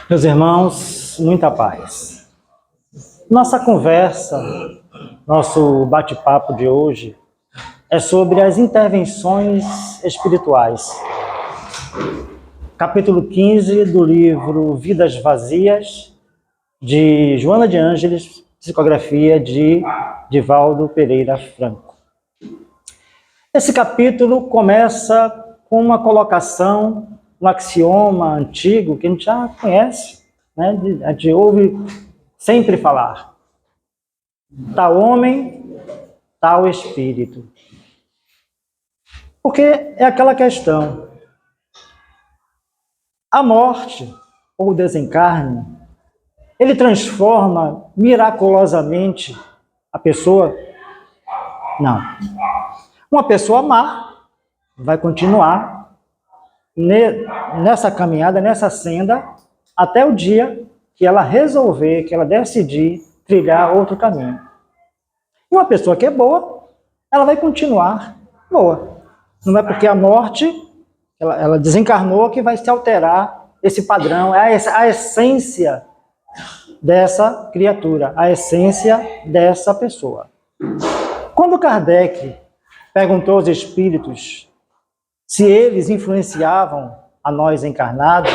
Meus irmãos, muita paz. Nossa conversa, nosso bate-papo de hoje é sobre as intervenções espirituais. Capítulo 15 do livro Vidas Vazias, de Joana de Ângeles, psicografia de Divaldo Pereira Franco. Esse capítulo começa com uma colocação, um axioma antigo que a gente já conhece, né? A gente ouve sempre falar. Tal homem, tal espírito. Porque é aquela questão. A morte, ou o desencarne, ele transforma miraculosamente a pessoa? Não. Uma pessoa má vai continuar nessa caminhada, nessa senda, até o dia que ela resolver, que ela decidir trilhar outro caminho. E uma pessoa que é boa, ela vai continuar boa. Não é porque a morte, ela desencarnou, que vai se alterar esse padrão, é a essência dessa criatura, a essência dessa pessoa. Quando Kardec perguntou aos espíritos se eles influenciavam a nós encarnados,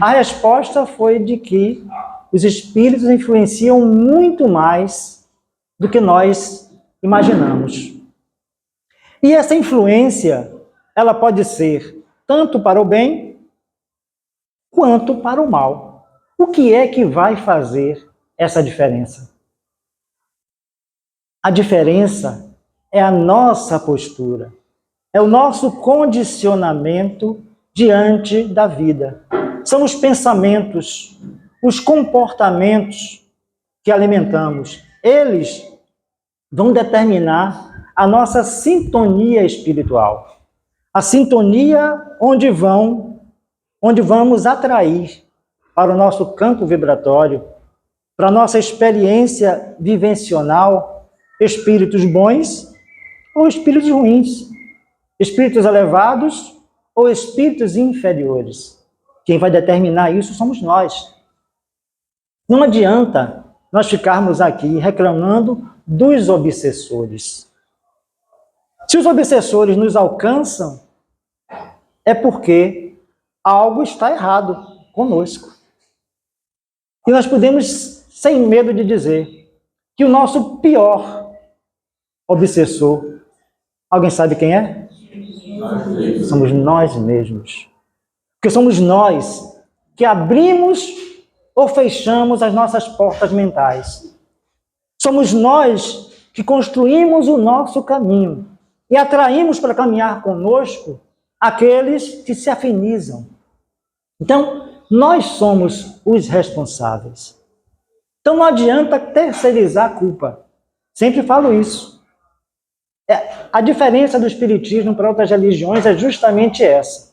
a resposta foi de que os espíritos influenciam muito mais do que nós imaginamos. E essa influência, ela pode ser tanto para o bem quanto para o mal. O que é que vai fazer essa diferença? A diferença é a nossa postura. É o nosso condicionamento diante da vida. São os pensamentos, os comportamentos que alimentamos. Eles vão determinar a nossa sintonia espiritual. A sintonia onde vamos atrair para o nosso campo vibratório, para a nossa experiência vivencial, espíritos bons ou espíritos ruins. Espíritos elevados ou espíritos inferiores. Quem vai determinar isso somos nós. Não adianta nós ficarmos aqui reclamando dos obsessores. Se os obsessores nos alcançam, é porque algo está errado conosco. E nós podemos, sem medo de dizer, que o nosso pior obsessor, alguém sabe quem é? Somos nós mesmos. Porque somos nós que abrimos ou fechamos as nossas portas mentais. Somos nós que construímos o nosso caminho e atraímos para caminhar conosco aqueles que se afinizam. Então, nós somos os responsáveis. Então, não adianta terceirizar a culpa. Sempre falo isso. A diferença do espiritismo para outras religiões é justamente essa.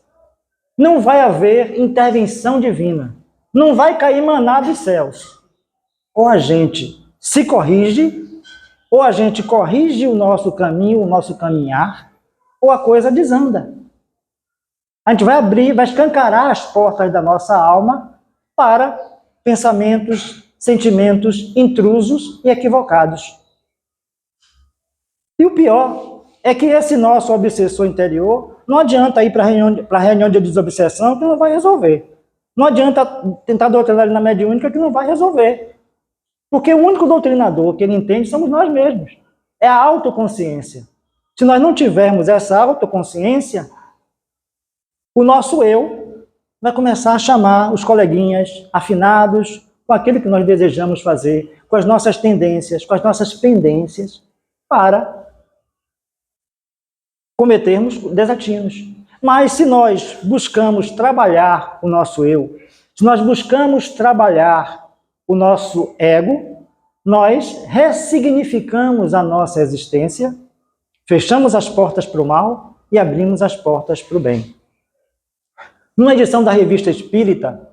Não vai haver intervenção divina. Não vai cair maná dos céus. Ou a gente se corrige, ou a gente corrige o nosso caminho, o nosso caminhar, ou a coisa desanda. A gente vai abrir, vai escancarar as portas da nossa alma para pensamentos, sentimentos intrusos e equivocados. E o pior é que esse nosso obsessor interior não adianta ir para a reunião de desobsessão que não vai resolver. Não adianta tentar doutrinar ele na mediúnica que não vai resolver. Porque o único doutrinador que ele entende somos nós mesmos. É a autoconsciência. Se nós não tivermos essa autoconsciência, o nosso eu vai começar a chamar os coleguinhas afinados com aquilo que nós desejamos fazer, com as nossas tendências, com as nossas pendências, para cometermos desatinos. Mas se nós buscamos trabalhar o nosso eu, se nós buscamos trabalhar o nosso ego, nós ressignificamos a nossa existência, fechamos as portas para o mal e abrimos as portas para o bem. Numa edição da Revista Espírita,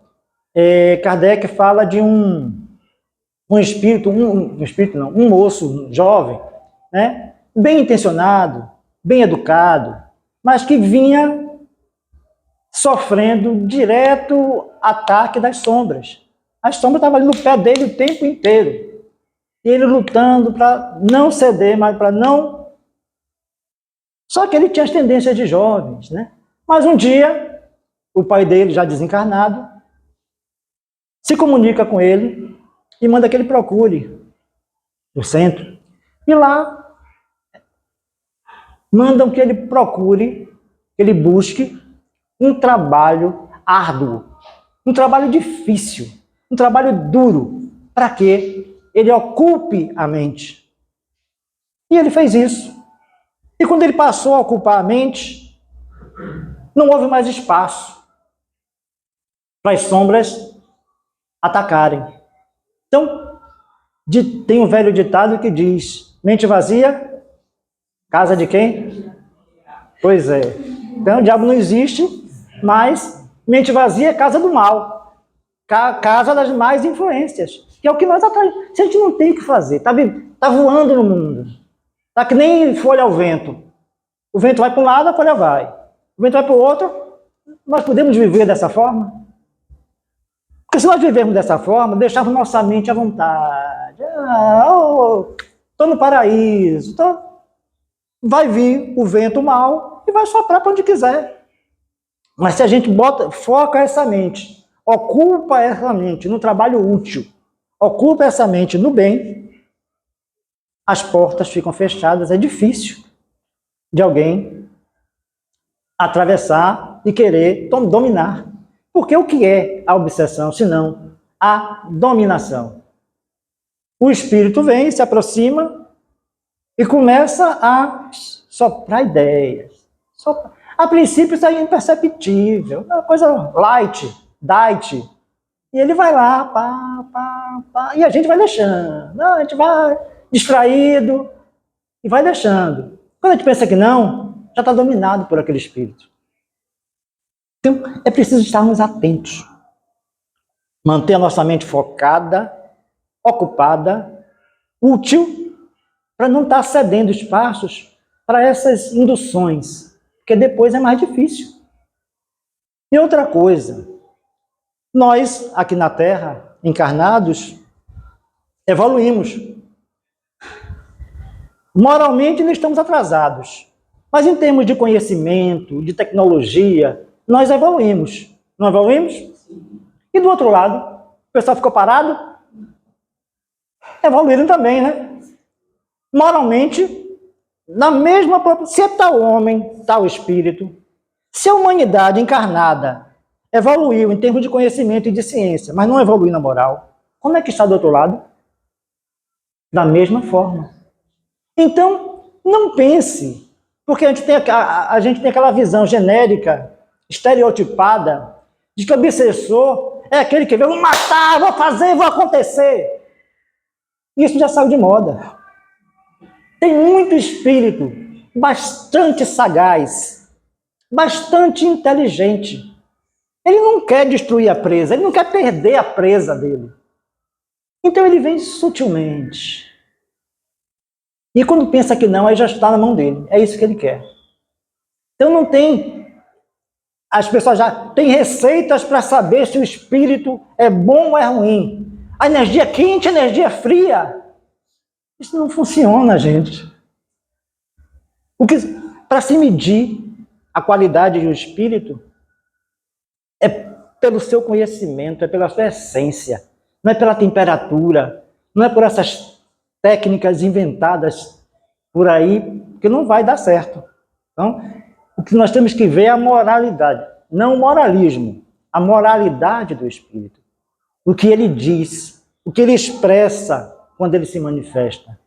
Kardec fala de um moço jovem, né, bem intencionado, bem educado, mas que vinha sofrendo direto ataque das sombras. As sombras estavam ali no pé dele o tempo inteiro. E ele lutando para não ceder, mas para não... Só que ele tinha as tendências de jovens, né? Mas um dia, o pai dele, já desencarnado, se comunica com ele e manda que ele procure o centro. E lá, mandam que ele procure, que ele busque um trabalho árduo, um trabalho difícil, um trabalho duro, para que ele ocupe a mente. E ele fez isso. E quando ele passou a ocupar a mente, não houve mais espaço para as sombras atacarem. Então, tem um velho ditado que diz: mente vazia, casa de quem? Pois é. Então, o diabo não existe, mas mente vazia é casa do mal. Casa das más influências. Que é o que nós atraímos. Se a gente não tem o que fazer, tá voando no mundo. Tá que nem folha ao vento. O vento vai para um lado, a folha vai. O vento vai para o outro. Nós podemos viver dessa forma? Porque se nós vivermos dessa forma, deixarmos nossa mente à vontade. Estou no paraíso. Então, vai vir o vento mal e vai soprar para onde quiser. Mas se a gente foca essa mente, ocupa essa mente no trabalho útil, ocupa essa mente no bem, as portas ficam fechadas. É difícil de alguém atravessar e querer dominar. Porque o que é a obsessão, senão a dominação? O espírito vem, se aproxima e começa a soprar ideias. A princípio isso é imperceptível, é uma coisa light. E ele vai lá, e a gente vai deixando. A gente vai distraído e vai deixando. Quando a gente pensa que não, já está dominado por aquele espírito. Então, é preciso estarmos atentos. Manter a nossa mente focada, ocupada, útil, para não estar cedendo espaços para essas induções, porque depois é mais difícil. E outra coisa, nós, aqui na Terra, encarnados, evoluímos. Moralmente, não estamos atrasados. Mas em termos de conhecimento, de tecnologia, nós evoluímos. Não evoluímos? E do outro lado, o pessoal ficou parado? Evoluíram também, né? Moralmente, na mesma proporção, se é tal homem, tal espírito, se a humanidade encarnada evoluiu em termos de conhecimento e de ciência, mas não evoluiu na moral, como é que está do outro lado? Da mesma forma. Então, não pense, porque a gente tem aquela visão genérica, estereotipada, de que o obsessor é aquele que vê, vou matar, vou fazer, vou acontecer. Isso já saiu de moda. Tem muito espírito bastante sagaz, bastante inteligente. Ele não quer destruir a presa, ele não quer perder a presa dele. Então ele vem sutilmente. E quando pensa que não, aí já está na mão dele. É isso que ele quer. Então não tem... As pessoas já têm receitas para saber se o espírito é bom ou é ruim. A energia quente, a energia fria. Isso não funciona, gente. Para se medir a qualidade de um espírito é pelo seu conhecimento, é pela sua essência. Não é pela temperatura, não é por essas técnicas inventadas por aí, que não vai dar certo. Então, o que nós temos que ver é a moralidade, não o moralismo, a moralidade do espírito. O que ele diz, o que ele expressa quando ele se manifesta.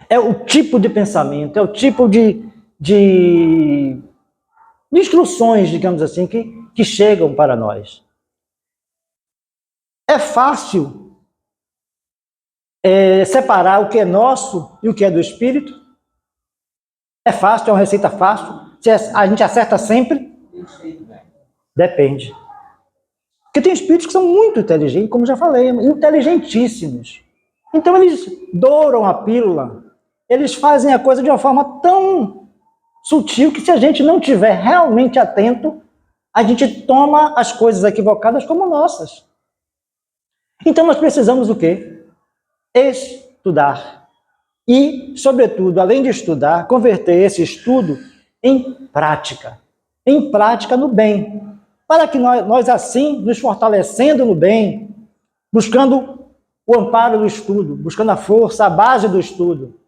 É o tipo de pensamento, é o tipo de instruções, digamos assim, que chegam para nós. É fácil separar o que é nosso e o que é do espírito? É fácil, é uma receita fácil? A gente acerta sempre? Depende. Porque tem espíritos que são muito inteligentes, como já falei, inteligentíssimos. Então eles douram a pílula, eles fazem a coisa de uma forma tão sutil que se a gente não estiver realmente atento, a gente toma as coisas equivocadas como nossas. Então nós precisamos o quê? Estudar. E, sobretudo, além de estudar, converter esse estudo em prática. Em prática no bem. Para que nós assim, nos fortalecendo no bem, buscando o amparo do estudo, buscando a força, a base do estudo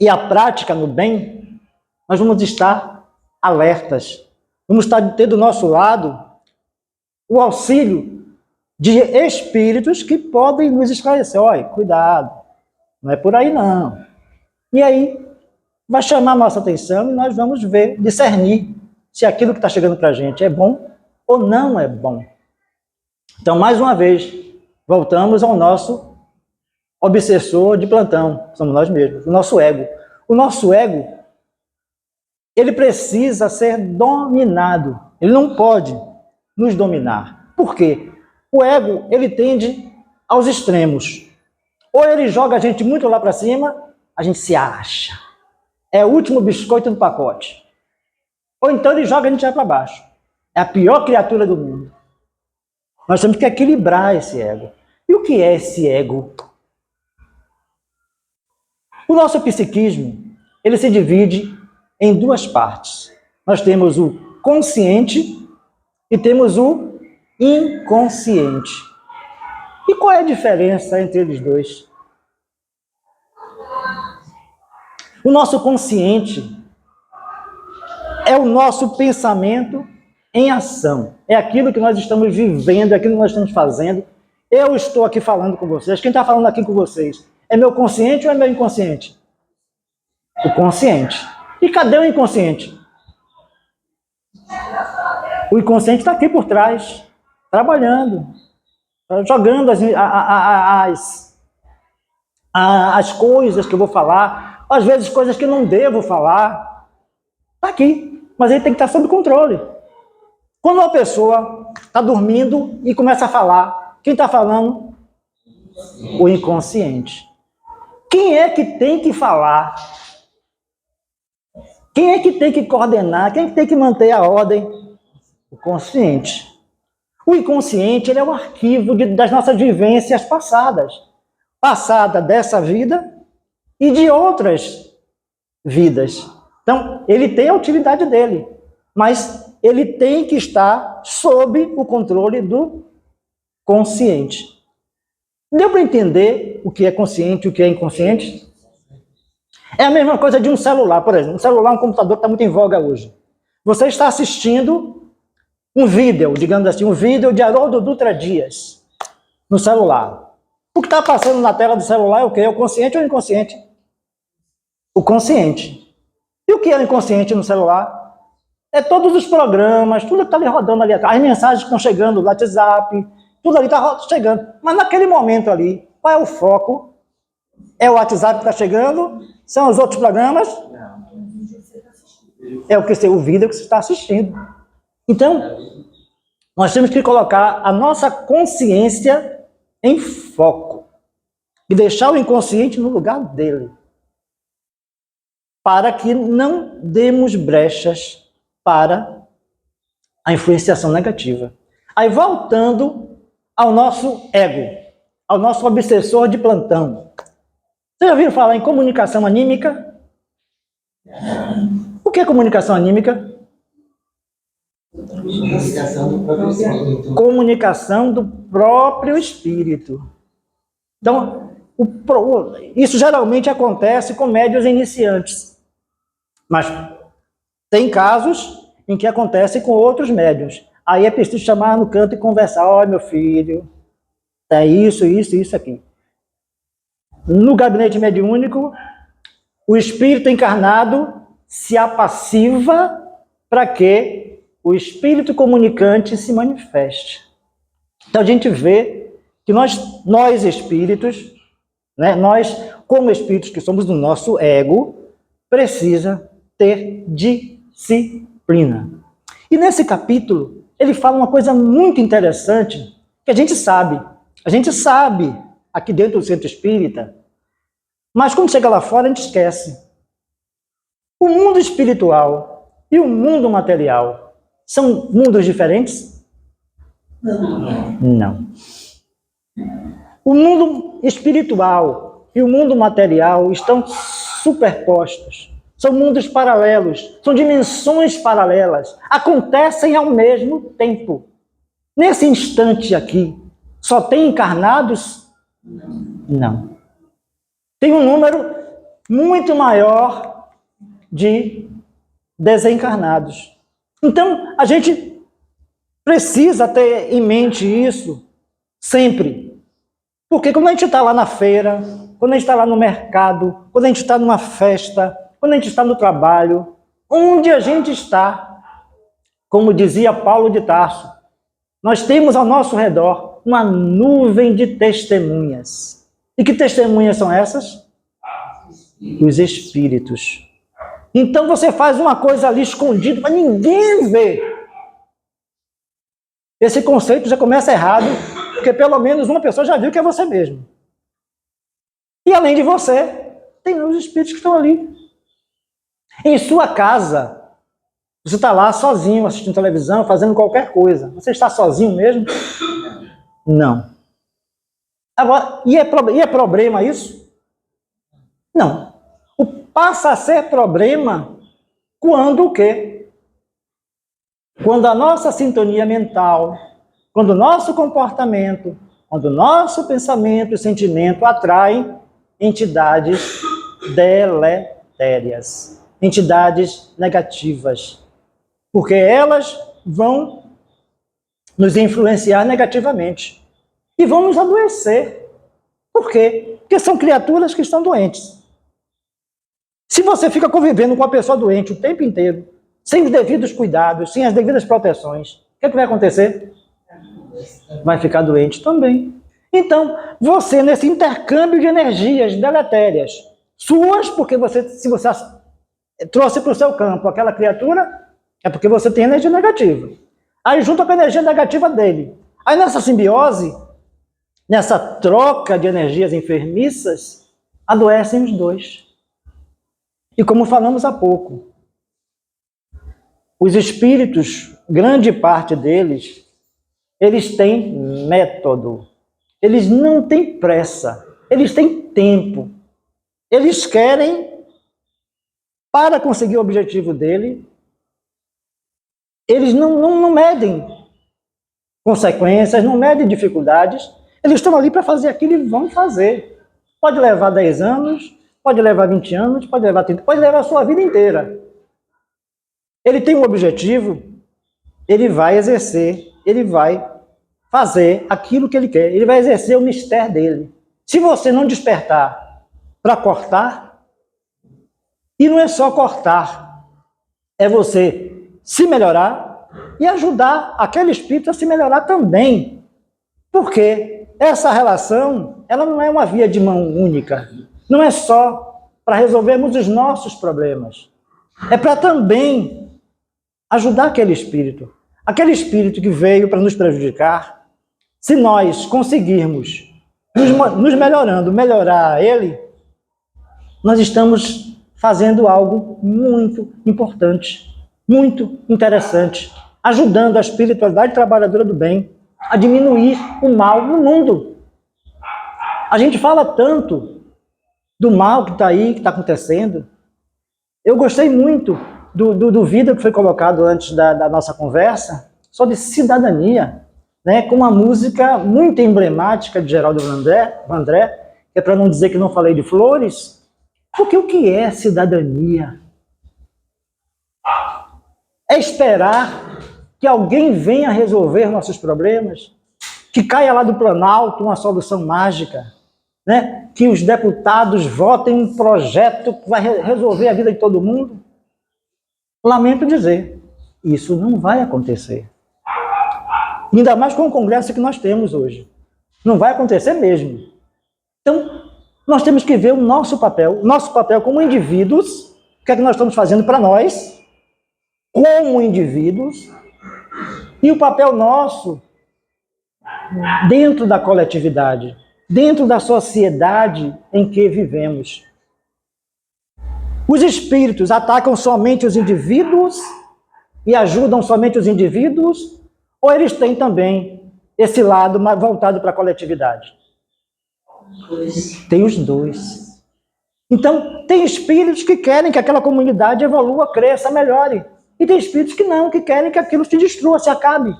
e a prática no bem, nós vamos estar alertas. Vamos ter do nosso lado o auxílio de espíritos que podem nos esclarecer. Olha, cuidado, não é por aí não. E aí vai chamar a nossa atenção e nós vamos ver, discernir se aquilo que está chegando para a gente é bom ou não é bom. Então, mais uma vez, voltamos ao nosso obsessor de plantão, somos nós mesmos, o nosso ego. O nosso ego, ele precisa ser dominado, ele não pode nos dominar. Por quê? O ego, ele tende aos extremos. Ou ele joga a gente muito lá para cima, a gente se acha. É o último biscoito do pacote. Ou então ele joga a gente lá para baixo. É a pior criatura do mundo. Nós temos que equilibrar esse ego. E o que é esse ego? O nosso psiquismo, ele se divide em duas partes. Nós temos o consciente e temos o inconsciente. E qual é a diferença entre eles dois? O nosso consciente é o nosso pensamento em ação. É aquilo que nós estamos vivendo, é aquilo que nós estamos fazendo. Eu estou aqui falando com vocês. Quem está falando aqui com vocês? É meu consciente ou é meu inconsciente? O consciente. E cadê o inconsciente? O inconsciente está aqui por trás, trabalhando, jogando as coisas que eu vou falar, às vezes coisas que não devo falar. Está aqui, mas ele tem que estar sob controle. Quando uma pessoa está dormindo e começa a falar, quem está falando? O inconsciente. Quem é que tem que falar? Quem é que tem que coordenar? Quem é que tem que manter a ordem? O consciente. O inconsciente, ele é o arquivo das nossas vivências passadas. Passada dessa vida e de outras vidas. Então, ele tem a utilidade dele, mas ele tem que estar sob o controle do consciente. Deu para entender o que é consciente e o que é inconsciente? É a mesma coisa de um celular, por exemplo. Um celular, um computador que está muito em voga hoje. Você está assistindo um vídeo, digamos assim, um vídeo de Haroldo Dutra Dias no celular. O que está passando na tela do celular é o quê? É o consciente ou o inconsciente? O consciente. E o que é o inconsciente no celular? É todos os programas, tudo que está ali rodando ali atrás, as mensagens que estão chegando, o WhatsApp, tudo ali está chegando. Mas naquele momento ali, qual é o foco? É o WhatsApp que está chegando? São os outros programas? É o vídeo que você está assistindo. Então, nós temos que colocar a nossa consciência em foco e deixar o inconsciente no lugar dele, para que não demos brechas para a influenciação negativa. Aí, voltando ao nosso ego, ao nosso obsessor de plantão. Vocês já ouviram falar em comunicação anímica? O que é comunicação anímica? Comunicação do próprio espírito. Comunicação do próprio espírito. Então, isso geralmente acontece com médiuns iniciantes. Mas tem casos em que acontece com outros médiuns. Aí é preciso chamar no canto e conversar. Olha, meu filho, é isso aqui. No gabinete mediúnico, o espírito encarnado se apassiva para que o espírito comunicante se manifeste. Então a gente vê que nós espíritos, né, nós como espíritos que somos do nosso ego, precisa ter disciplina. E nesse capítulo, ele fala uma coisa muito interessante, que a gente sabe aqui dentro do centro espírita, mas quando chega lá fora a gente esquece. O mundo espiritual e o mundo material São mundos diferentes? Não. O mundo espiritual e o mundo material estão superpostos. São mundos paralelos, são dimensões paralelas. Acontecem ao mesmo tempo. Nesse instante aqui, só tem encarnados? Não. Tem um número muito maior de desencarnados. Então, a gente precisa ter em mente isso sempre. Porque quando a gente está lá na feira, quando a gente está lá no mercado, quando a gente está numa festa, quando a gente está no trabalho, onde a gente está, como dizia Paulo de Tarso, nós temos ao nosso redor uma nuvem de testemunhas. E que testemunhas são essas? Os espíritos. Então você faz uma coisa ali escondida para ninguém ver. Esse conceito já começa errado, porque pelo menos uma pessoa já viu que é você mesmo. E além de você, tem os espíritos que estão ali. Em sua casa, você está lá sozinho, assistindo televisão, fazendo qualquer coisa. Você está sozinho mesmo? Não. Agora, e é problema isso? Não. Passa a ser problema quando o quê? Quando a nossa sintonia mental, quando o nosso comportamento, quando o nosso pensamento e sentimento atraem entidades deletérias, entidades negativas, porque elas vão nos influenciar negativamente e vão nos adoecer. Por quê? Porque são criaturas que estão doentes. Se você fica convivendo com uma pessoa doente o tempo inteiro, sem os devidos cuidados, sem as devidas proteções, o que vai acontecer? Vai ficar doente também. Então, você nesse intercâmbio de energias deletérias, suas, porque se você trouxe para o seu campo aquela criatura, é porque você tem energia negativa. Aí junto com a energia negativa dele. Aí nessa simbiose, nessa troca de energias enfermiças, adoecem os dois. E como falamos há pouco, os espíritos, grande parte deles, eles têm método. Eles não têm pressa. Eles têm tempo. Eles querem, para conseguir o objetivo dele, eles não medem consequências, não medem dificuldades. Eles estão ali para fazer aquilo e vão fazer. Pode levar 10 anos, pode levar 20 anos, pode levar 30, pode levar a sua vida inteira. Ele tem um objetivo, ele vai exercer, ele vai fazer aquilo que ele quer, ele vai exercer o mistério dele. Se você não despertar para cortar, e não é só cortar, é você se melhorar e ajudar aquele espírito a se melhorar também. Porque essa relação, ela não é uma via de mão única. Não é só para resolvermos os nossos problemas. É para também ajudar aquele espírito. Aquele espírito que veio para nos prejudicar. Se nós conseguirmos, nos melhorando, melhorar ele, nós estamos fazendo algo muito importante, muito interessante, ajudando a espiritualidade trabalhadora do bem a diminuir o mal no mundo. A gente fala tanto do mal que está aí, que está acontecendo. Eu gostei muito do vídeo que foi colocado antes da nossa conversa, sobre cidadania, né, com uma música muito emblemática de Geraldo Vandré, que é para não dizer que não falei de flores, porque o que é cidadania? É esperar que alguém venha resolver nossos problemas, que caia lá do Planalto uma solução mágica, né? Que os deputados votem um projeto que vai resolver a vida de todo mundo. Lamento dizer, isso não vai acontecer. Ainda mais com o Congresso que nós temos hoje. Não vai acontecer mesmo. Então, nós temos que ver o nosso papel como indivíduos, o que é que nós estamos fazendo para nós, como indivíduos, e o papel nosso dentro da coletividade, dentro da sociedade em que vivemos. Os espíritos atacam somente os indivíduos e ajudam somente os indivíduos, ou eles têm também esse lado mais voltado para a coletividade? Tem os dois. Então, tem espíritos que querem que aquela comunidade evolua, cresça, melhore. E tem espíritos que não, que querem que aquilo se destrua, se acabe.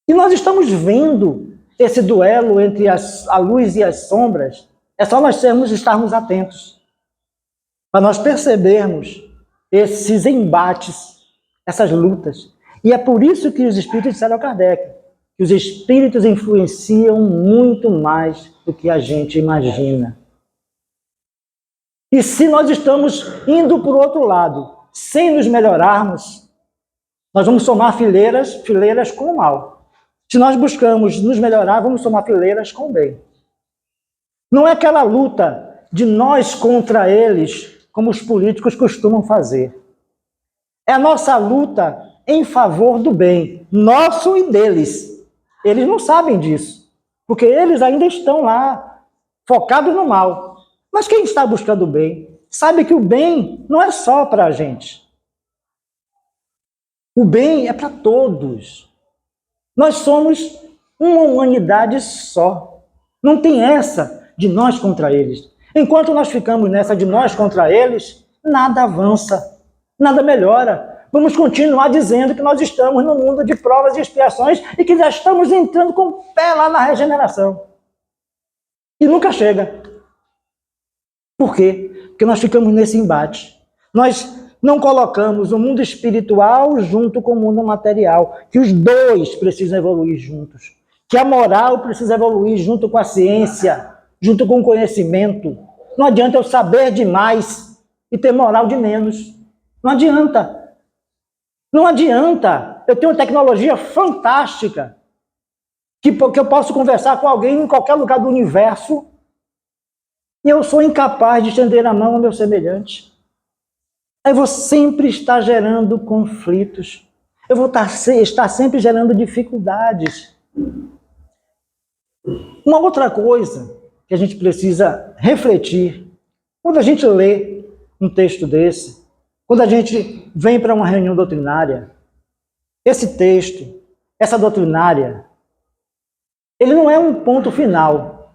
E nós estamos vendo esse duelo entre a luz e as sombras. É só nós estarmos atentos para nós percebermos esses embates, essas lutas. E é por isso que os espíritos disseram a Kardec que os espíritos influenciam muito mais do que a gente imagina. E se nós estamos indo por outro lado, sem nos melhorarmos, nós vamos somar fileiras com o mal. Se nós buscamos nos melhorar, vamos somar fileiras com o bem. Não é aquela luta de nós contra eles, como os políticos costumam fazer. É a nossa luta em favor do bem, nosso e deles. Eles não sabem disso, porque eles ainda estão lá, focados no mal. Mas quem está buscando o bem, sabe que o bem não é só para a gente. O bem é para todos. Nós somos uma humanidade só. Não tem essa de nós contra eles. Enquanto nós ficamos nessa de nós contra eles, nada avança, nada melhora. Vamos continuar dizendo que nós estamos no mundo de provas e expiações e que já estamos entrando com o pé lá na regeneração. E nunca chega. Por quê? Porque nós ficamos nesse embate. Nós não colocamos o mundo espiritual junto com o mundo material, que os dois precisam evoluir juntos. Que a moral precisa evoluir junto com a ciência, junto com o conhecimento. Não adianta eu saber demais e ter moral de menos. Não adianta. Não adianta. Eu tenho uma tecnologia fantástica que eu posso conversar com alguém em qualquer lugar do universo e eu sou incapaz de estender a mão ao meu semelhante. Eu vou sempre estar gerando conflitos. Eu vou estar sempre gerando dificuldades. Uma outra coisa que a gente precisa refletir, quando a gente lê um texto desse, quando a gente vem para uma reunião doutrinária, esse texto, essa doutrinária, ele não é um ponto final.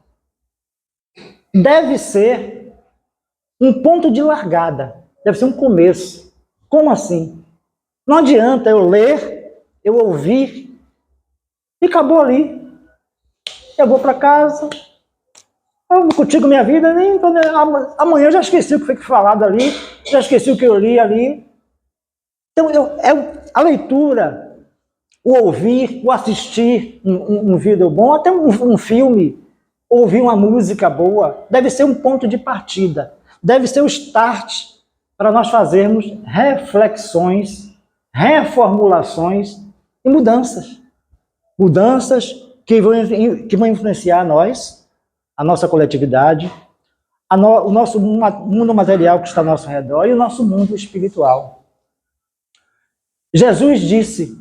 Deve ser um ponto de largada. Deve ser um começo. Como assim? Não adianta eu ler, eu ouvir, e acabou ali. Eu vou para casa, eu contigo minha vida, nem amanhã eu já esqueci o que foi falado ali, já esqueci o que eu li ali. Então, a leitura, o ouvir, o assistir um vídeo bom, até um filme, ouvir uma música boa, deve ser um ponto de partida, deve ser o start para nós fazermos reflexões, reformulações e mudanças. Mudanças que vão influenciar nós, a nossa coletividade, o nosso mundo material que está ao nosso redor e o nosso mundo espiritual. Jesus disse,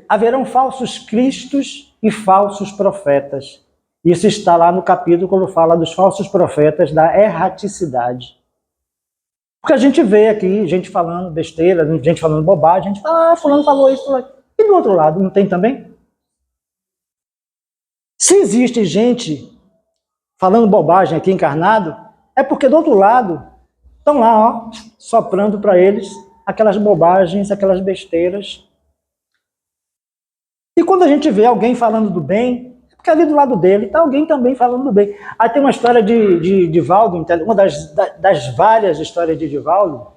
haverão falsos cristos e falsos profetas. Isso está lá no capítulo quando fala dos falsos profetas, da erraticidade. Porque a gente vê aqui gente falando besteira, gente falando bobagem, a gente fala, fulano falou isso, falou. E do outro lado, não tem também? Se existe gente falando bobagem aqui encarnado, é porque do outro lado estão lá, ó, soprando para eles aquelas bobagens, aquelas besteiras. E quando a gente vê alguém falando do bem, é porque ali do lado dele está alguém também falando do bem. Aí tem uma história de Divaldo, uma das várias histórias de Divaldo,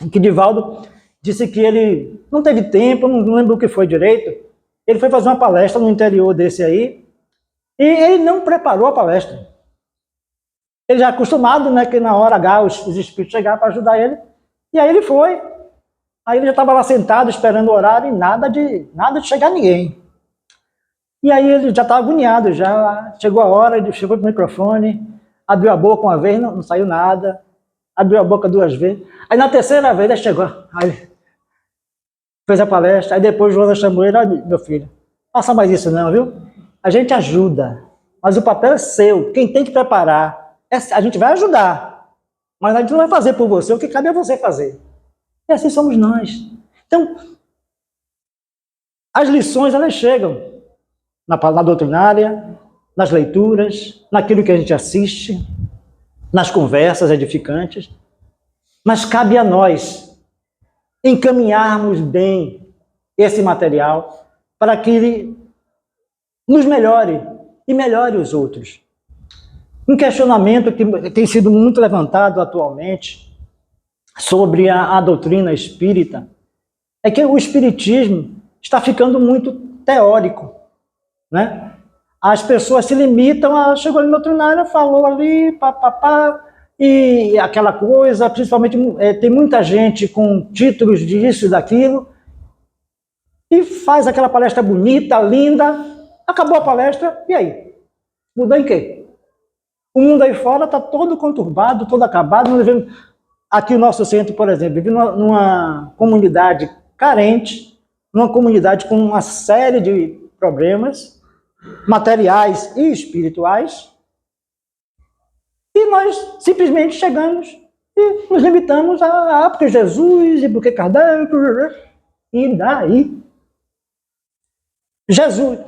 que Divaldo disse que ele não teve tempo, não lembro o que foi direito, ele foi fazer uma palestra no interior desse aí, e ele não preparou a palestra. Ele já é acostumado, né, que na hora H os espíritos chegaram para ajudar ele, e aí ele foi. Aí ele já estava lá sentado, esperando o horário, e nada de chegar ninguém. E aí ele já estava agoniado, já chegou a hora, ele chegou para o microfone, abriu a boca uma vez, não saiu nada, abriu a boca 2 vezes, aí na terceira vez ele chegou, aí fez a palestra, aí depois o Joana chamou ele, olha, meu filho, faça mais isso não, viu? A gente ajuda, mas o papel é seu, quem tem que preparar, a gente vai ajudar, mas a gente não vai fazer por você, o que cabe é você fazer. E assim somos nós. Então, as lições, elas chegam na doutrinária, nas leituras, naquilo que a gente assiste, nas conversas edificantes, mas cabe a nós encaminharmos bem esse material para que ele nos melhore e melhore os outros. Um questionamento que tem sido muito levantado atualmente sobre a doutrina espírita é que o espiritismo está ficando muito teórico, né? As pessoas se limitam a... Chegou ali na doutrinária, falou ali, papapá, e aquela coisa, principalmente tem muita gente com títulos disso e daquilo, e faz aquela palestra bonita, linda, acabou a palestra, e aí? Mudou em quê? O mundo aí fora está todo conturbado, todo acabado. Nós vivemos aqui o nosso centro, por exemplo, vive numa comunidade carente, numa comunidade com uma série de problemas materiais e espirituais, e nós simplesmente chegamos e nos limitamos a porque Jesus e porque Kardec, e daí? Jesus,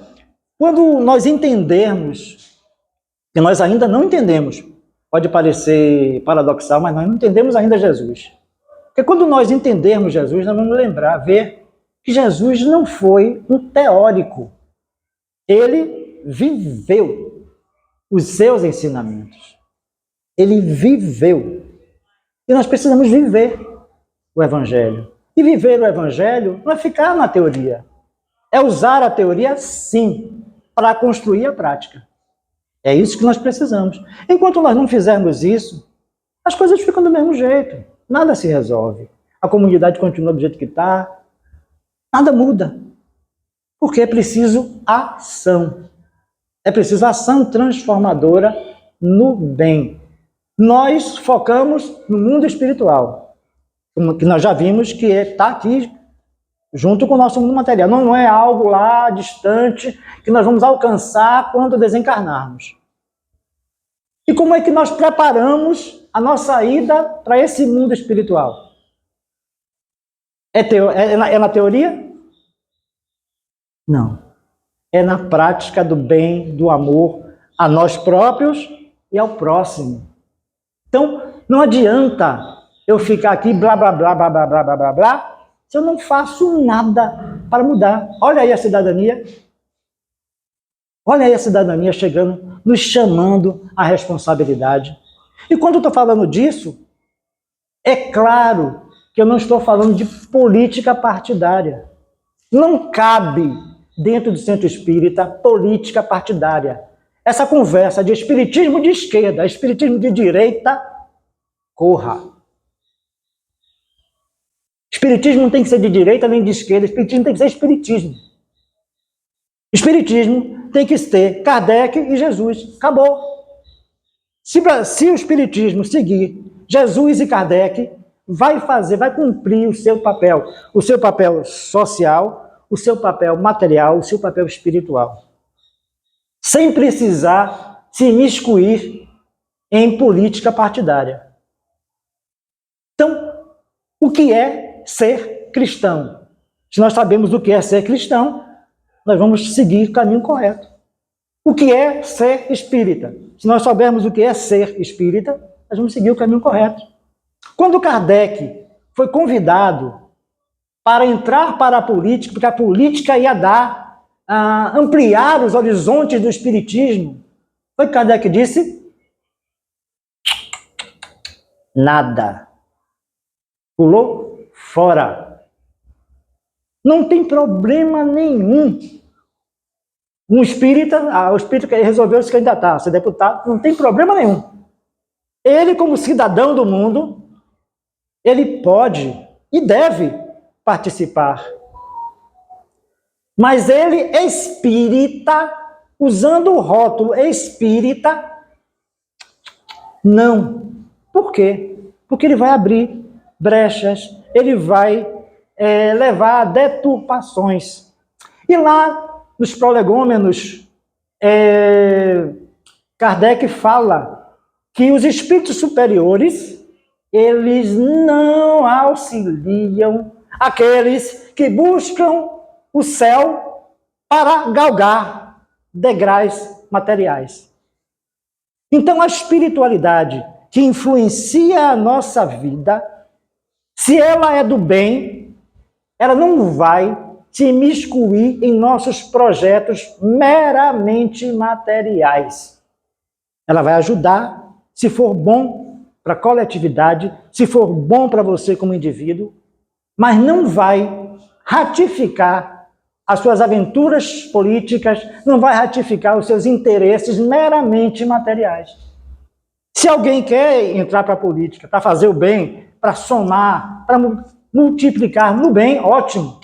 quando nós entendermos, que nós ainda não entendemos, pode parecer paradoxal, mas nós não entendemos ainda Jesus. Porque quando nós entendermos Jesus, nós vamos lembrar, ver que Jesus não foi um teórico. Ele viveu os seus ensinamentos. Ele viveu. E nós precisamos viver o Evangelho. E viver o Evangelho não é ficar na teoria. É usar a teoria, sim, para construir a prática. É isso que nós precisamos. Enquanto nós não fizermos isso, as coisas ficam do mesmo jeito. Nada se resolve. A comunidade continua do jeito que está. Nada muda. Porque é preciso ação. É preciso ação transformadora no bem. Nós focamos no mundo espiritual, que nós já vimos que está aqui junto com o nosso mundo material. Não é algo lá distante que nós vamos alcançar quando desencarnarmos. E como é que nós preparamos a nossa ida para esse mundo espiritual? É na teoria? Não. É na prática do bem, do amor a nós próprios e ao próximo. Então, não adianta eu ficar aqui blá, blá, blá, blá, blá, blá, blá, blá, blá, se eu não faço nada para mudar. Olha aí a cidadania. Olha aí a cidadania chegando, nos chamando à responsabilidade. E quando eu estou falando disso, é claro que eu não estou falando de política partidária. Não cabe dentro do centro espírita política partidária. Essa conversa de espiritismo de esquerda, espiritismo de direita, corra. Espiritismo não tem que ser de direita nem de esquerda, espiritismo tem que ser espiritismo. Espiritismo tem que ter Kardec e Jesus. Acabou. Se o espiritismo seguir Jesus e Kardec, vai cumprir o seu papel social, o seu papel material, o seu papel espiritual, sem precisar se imiscuir em política partidária. Então, o que é ser cristão? Se nós sabemos o que é ser cristão, nós vamos seguir o caminho correto. O que é ser espírita? Se nós soubermos o que é ser espírita, nós vamos seguir o caminho correto. Quando Kardec foi convidado para entrar para a política, porque a política ia ampliar os horizontes do espiritismo, foi que Kardec disse? Nada. Pulou fora. Não tem problema nenhum. O espírita que resolveu se candidatar, ser deputado, não tem problema nenhum. Ele, como cidadão do mundo, ele pode e deve participar. Mas ele espírita, usando o rótulo espírita, não. Por quê? Porque ele vai abrir brechas, ele vai levar a deturpações. E lá, nos prolegômenos, Kardec fala que os espíritos superiores, eles não auxiliam aqueles que buscam o céu para galgar degraus materiais. Então, a espiritualidade que influencia a nossa vida, se ela é do bem, ela não vai se imiscuir em nossos projetos meramente materiais. Ela vai ajudar, se for bom para a coletividade, se for bom para você como indivíduo, mas não vai ratificar as suas aventuras políticas, não vai ratificar os seus interesses meramente materiais. Se alguém quer entrar para a política, para fazer o bem, para somar, para multiplicar no bem, ótimo.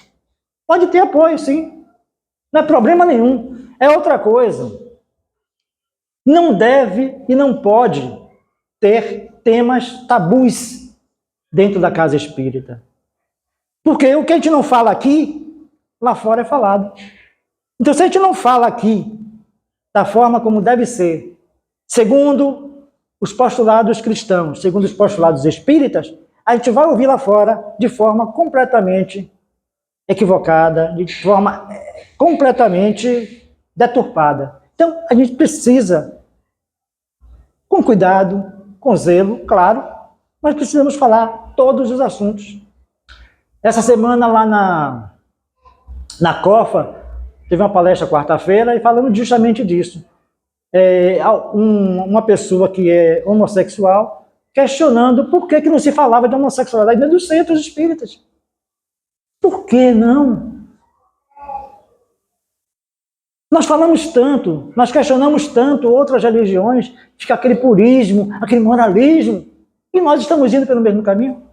Pode ter apoio, sim. Não é problema nenhum. É outra coisa. Não deve e não pode ter temas tabus dentro da casa espírita. Porque o que a gente não fala aqui, lá fora é falado. Então, se a gente não fala aqui da forma como deve ser, segundo os postulados cristãos, segundo os postulados espíritas, a gente vai ouvir lá fora de forma completamente equivocada, de forma completamente deturpada. Então, a gente precisa, com cuidado, com zelo, claro, mas precisamos falar todos os assuntos. Essa semana lá na COFA, teve uma palestra quarta-feira e falando justamente disso. Uma pessoa que é homossexual questionando por que não se falava de homossexualidade dentro dos centros espíritas. Por que não? Nós falamos tanto, nós questionamos tanto outras religiões, fica aquele purismo, aquele moralismo, e nós estamos indo pelo mesmo caminho,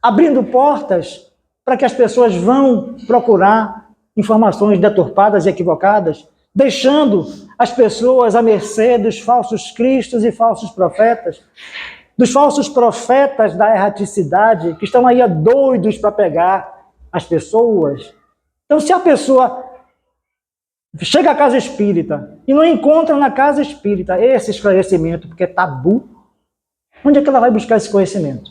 abrindo portas para que as pessoas vão procurar informações deturpadas e equivocadas, deixando as pessoas à mercê dos falsos cristos e falsos profetas, dos falsos profetas da erraticidade, que estão aí doidos para pegar as pessoas. Então, se a pessoa chega à casa espírita e não encontra na casa espírita esse esclarecimento, porque é tabu, onde é que ela vai buscar esse conhecimento?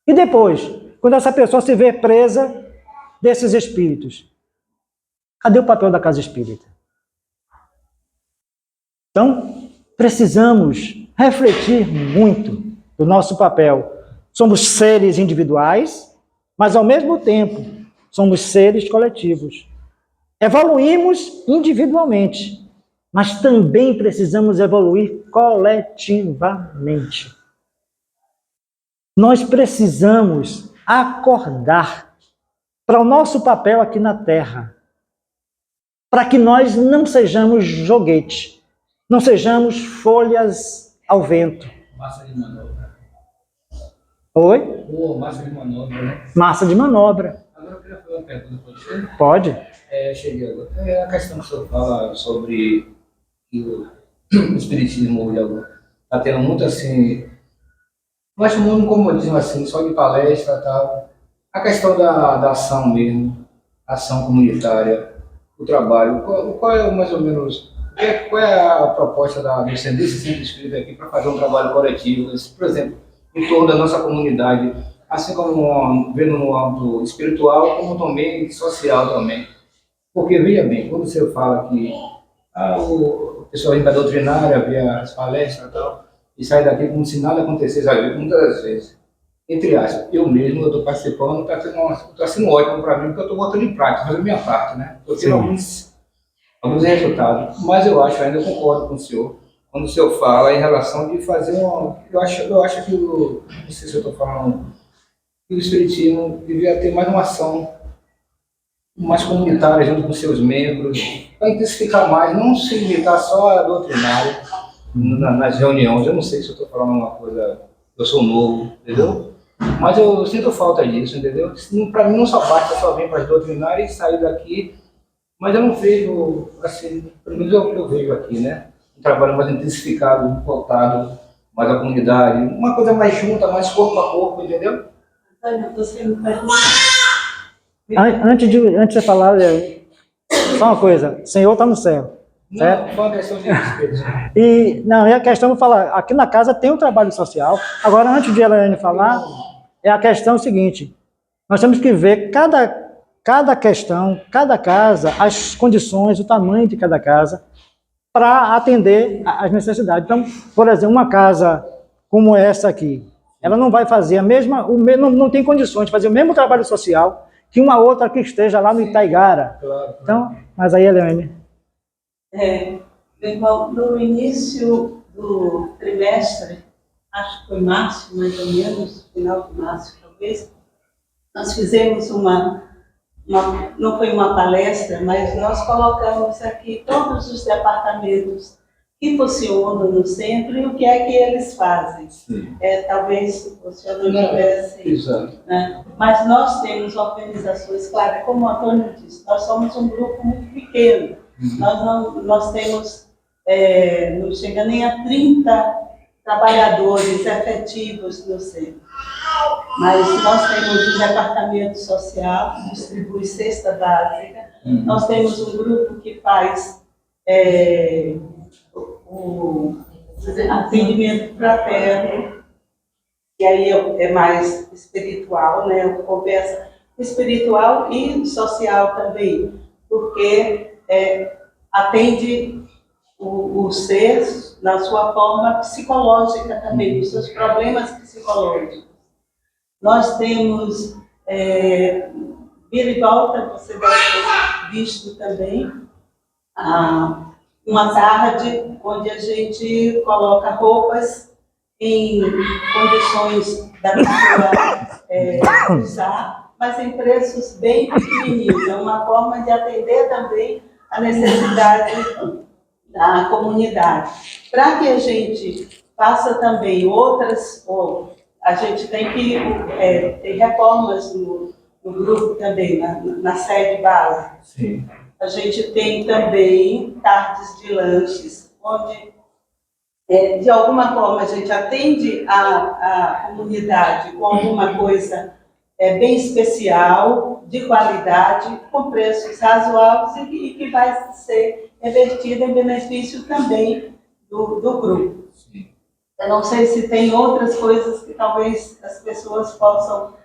E depois, quando essa pessoa se vê presa desses espíritos, cadê o papel da casa espírita? Então, precisamos refletir muito do nosso papel. Somos seres individuais, mas ao mesmo tempo somos seres coletivos. Evoluímos individualmente, mas também precisamos evoluir coletivamente. Nós precisamos acordar para o nosso papel aqui na Terra, para que nós não sejamos joguete, não sejamos folhas ao vento. Massa de manobra. Oi? Massa de manobra, né? Massa de manobra. Agora eu queria fazer uma pergunta para você. Pode? Cheguei agora. A questão que o senhor fala sobre que o espiritismo está tendo muito assim, nós chamamos de comodismo assim, só de palestra e tal. A questão da ação mesmo, ação comunitária, o trabalho, qual é mais ou menos, qual é a proposta desse centro espírita aqui para fazer um trabalho coletivo, por exemplo, em torno da nossa comunidade, assim como vendo no âmbito espiritual, como também social também. Porque, veja bem, quando você fala que o pessoal vem para a doutrinária, vê as palestras e tal, e sai daqui como se nada acontecesse, muitas das vezes, entre aspas, eu mesmo, eu estou participando, está sendo ótimo para mim, porque eu estou botando em prática, fazendo a minha parte, né? Estou tendo alguns resultados, mas eu ainda concordo com o senhor, quando o senhor fala em relação de fazer eu acho que, não sei se eu estou falando, que o espiritismo devia ter mais uma ação mais comunitária junto com seus membros, para intensificar mais, não se limitar só a doutrinária nas reuniões. Eu não sei se eu estou falando uma coisa, eu sou novo, entendeu? Mas eu sinto falta disso, entendeu? Para mim não só basta só vir para as doutrinárias e sair daqui, mas eu não vejo, assim, pelo menos eu vejo aqui, né? Um trabalho mais intensificado, voltado mais à comunidade, uma coisa mais junta, mais corpo a corpo, entendeu? Antônio, eu estou sendo perto. Antes de você falar, só uma coisa, o Senhor está no céu. certo? Não, foi uma questão de respeito. E a questão, vou falar, aqui na casa tem um trabalho social. Agora, antes de Elaine falar, é a questão seguinte, nós temos que ver cada questão, cada casa, as condições, o tamanho de cada casa, para atender às necessidades. Então, por exemplo, uma casa como essa aqui, ela não vai fazer a mesma, não tem condições de fazer o mesmo trabalho social que uma outra que esteja lá no Itaigara. Claro. Então, mas aí, Elaine. Meu irmão, no início do trimestre, acho que foi março, mais ou menos, final de março, talvez, nós fizemos não foi uma palestra, mas nós colocamos aqui todos os departamentos que funcionam no centro e o que é que eles fazem. Talvez se você não tivesse... Exato. Né? Mas nós temos organizações, claro, como o Antônio disse, nós somos um grupo muito pequeno. Nós temos, não chega nem a 30 trabalhadores efetivos no centro. Mas nós temos o departamento social, que distribui cesta básica. Nós temos um grupo que faz o atendimento fraterno, que aí é mais espiritual, né? Conversa espiritual e social também, porque atende o ser na sua forma psicológica também, os seus problemas psicológicos. Nós temos, vira e volta, você deve ter visto também, uma tarde onde a gente coloca roupas em condições da pessoa usar, mas em preços bem pequenininhos. É uma forma de atender também a necessidade da comunidade. Para que a gente faça também outras, a gente tem que ter reformas no grupo também, na sede base. Sim. A gente tem também tardes de lanches, onde, de alguma forma, a gente atende a comunidade com alguma coisa bem especial, de qualidade, com preços razoáveis e que vai ser revertida em benefício também do grupo. Sim. Eu não sei se tem outras coisas que talvez as pessoas possam...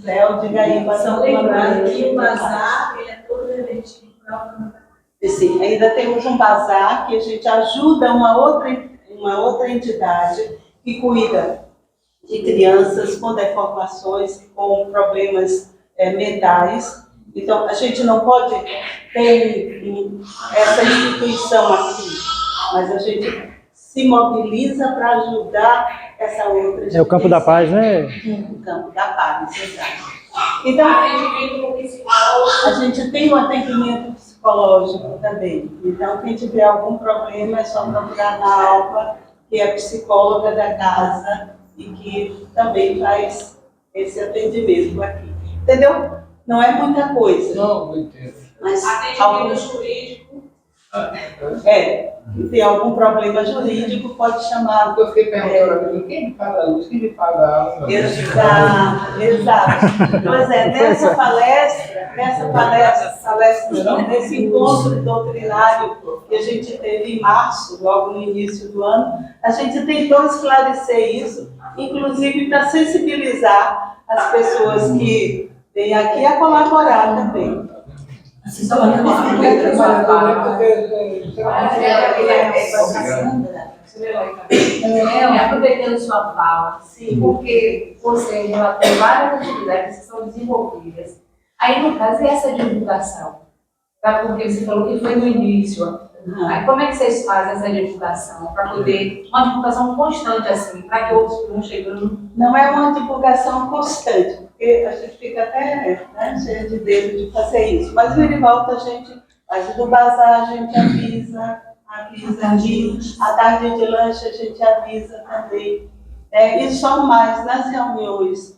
Léo, diga aí. Só lembrando que o bazar ele é todo revertido para a comunidade. Sim, ainda temos um bazar que a gente ajuda uma outra entidade que cuida de crianças com deformações, com problemas mentais. Então, a gente não pode ter essa instituição aqui, mas a gente se mobiliza para ajudar essa outra instituição. É o Campo da Paz, né? O Campo da Paz, exato. Então, a gente tem um atendimento psicológico também. Então, quem tiver algum problema é só procurar na Alba, que é psicóloga da casa e que também faz esse atendimento aqui. Entendeu? Não é muita coisa. Não, não entendo. Mas Atendimento jurídico. tem algum problema jurídico, pode chamar. Eu fiquei perguntando, quem me paga a luz, quem me paga a água? Exato. Pois nessa palestra não, nesse encontro doutrinário que a gente teve em março, logo no início do ano, a gente tentou esclarecer isso, inclusive para sensibilizar as pessoas que vêm aqui a colaborar também. Aproveitando sua fala, sim, porque você já tem várias atividades que são desenvolvidas. Aí, no caso, e essa divulgação? Tá? Porque você falou que foi no início. Aí, como é que vocês fazem essa divulgação? Para poder, uma divulgação constante, assim, para que outros vão chegando? Não é uma divulgação constante, porque a gente fica até cheio de dedo de fazer isso. Mas, vira e volta, a gente faz do bazar, a gente avisa aqui, a tarde de lanche a gente avisa também. E só mais nas reuniões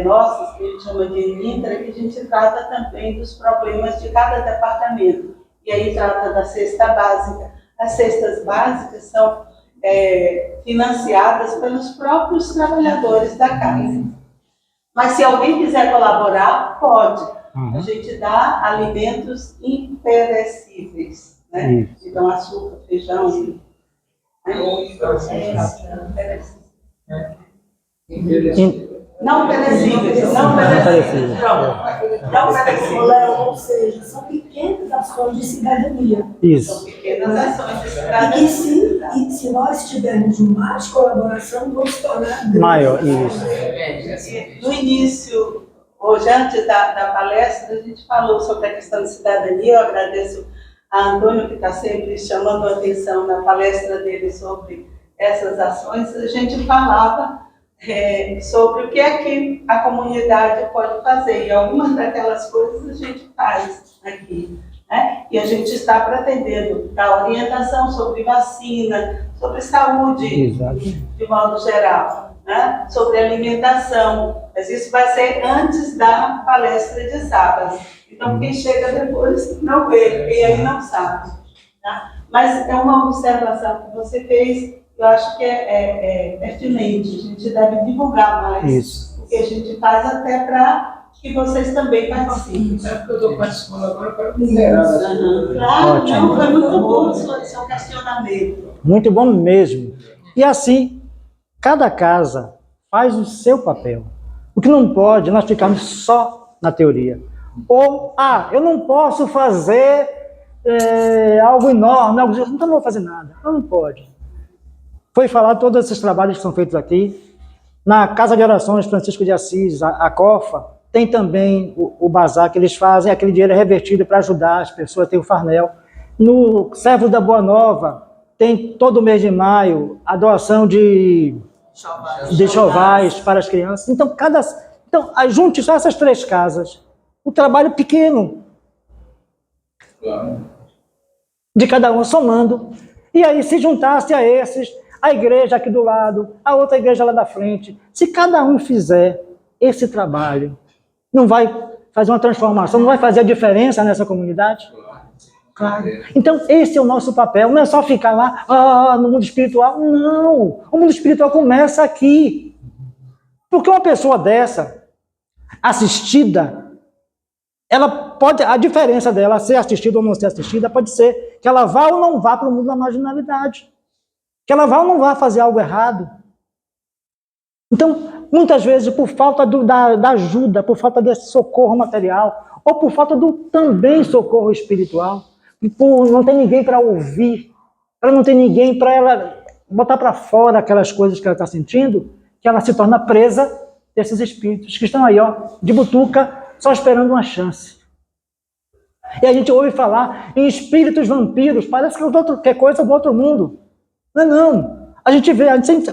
nossas, que a gente chama de INITRA, que a gente trata também dos problemas de cada departamento. E aí trata da cesta básica. As cestas básicas são financiadas pelos próprios trabalhadores da casa. Mas se alguém quiser colaborar, pode. A gente dá alimentos imperecíveis, né? Então, açúcar, feijão, não perecíveis, não perecíveis. Não perecíveis. Ou seja, são pequenas ações de cidadania. Isso. São pequenas ações de E cidadania. se nós tivermos mais colaboração, vamos se tornar grandes. Maior, isso. No início, hoje, antes da palestra, a gente falou sobre a questão de cidadania. Eu agradeço a Antônio, que está sempre chamando a atenção na palestra dele sobre essas ações. A gente falava sobre o que é que a comunidade pode fazer. E algumas daquelas coisas a gente faz aqui, né? E a gente está pretendendo dar orientação sobre vacina, sobre saúde, Exato. de modo geral, né? Sobre alimentação. Mas isso vai ser antes da palestra de sábado. Então, quem chega depois não vê, e aí não sabe. Tá? Mas é uma observação que você fez, eu acho que é pertinente. A gente deve divulgar mais Isso. o que a gente faz, até para que vocês também participem. É porque eu estou participando agora para liderar. Claro, Ótimo. não, foi muito bom o seu questionamento. Muito bom mesmo. E assim, cada casa faz o seu papel. O que não pode, nós ficarmos só na teoria. Ou, eu não posso fazer algo enorme, então não vou fazer nada. Não pode. Foi falado todos esses trabalhos que são feitos aqui. Na Casa de Orações Francisco de Assis, a COFA, tem também o bazar que eles fazem, aquele dinheiro é revertido para ajudar as pessoas, tem o farnel. No Servos da Boa Nova, tem todo mês de maio a doação de chovais para as crianças. Então, junte só essas 3 casas. O trabalho pequeno de cada um, somando. E aí, se juntasse a esses, a igreja aqui do lado, a outra igreja lá da frente, se cada um fizer esse trabalho, não vai fazer uma transformação, não vai fazer a diferença nessa comunidade? Claro. Então, esse é o nosso papel. Não é só ficar lá no mundo espiritual. Não. O mundo espiritual começa aqui. Porque uma pessoa dessa, assistida, ela pode, a diferença dela ser assistida ou não ser assistida pode ser que ela vá ou não vá para o mundo da marginalidade. Que ela vá ou não vá fazer algo errado. Então, muitas vezes, por falta da ajuda, por falta desse socorro material, ou por falta do também socorro espiritual, por não ter ninguém para ouvir, ela não tem ninguém para ela botar para fora aquelas coisas que ela está sentindo, que ela se torna presa desses espíritos que estão aí, de butuca, só esperando uma chance. E a gente ouve falar em espíritos vampiros, parece que é coisa do outro mundo. Não é não. A gente vê,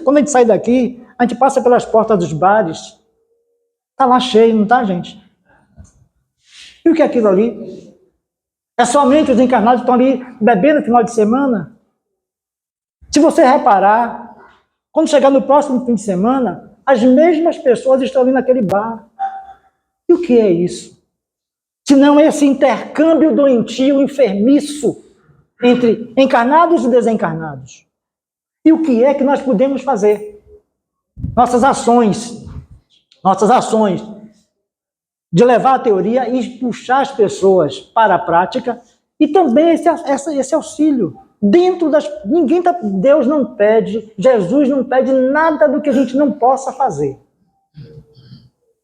quando a gente sai daqui, a gente passa pelas portas dos bares, tá lá cheio, não tá, gente? E o que é aquilo ali? É somente os encarnados que estão ali bebendo no final de semana? Se você reparar, quando chegar no próximo fim de semana, as mesmas pessoas estão ali naquele bar. E o que é isso? Se não esse intercâmbio doentio, enfermiço, entre encarnados e desencarnados. E o que é que nós podemos fazer? Nossas ações de levar a teoria e puxar as pessoas para a prática, e também esse auxílio. Deus não pede, Jesus não pede nada do que a gente não possa fazer.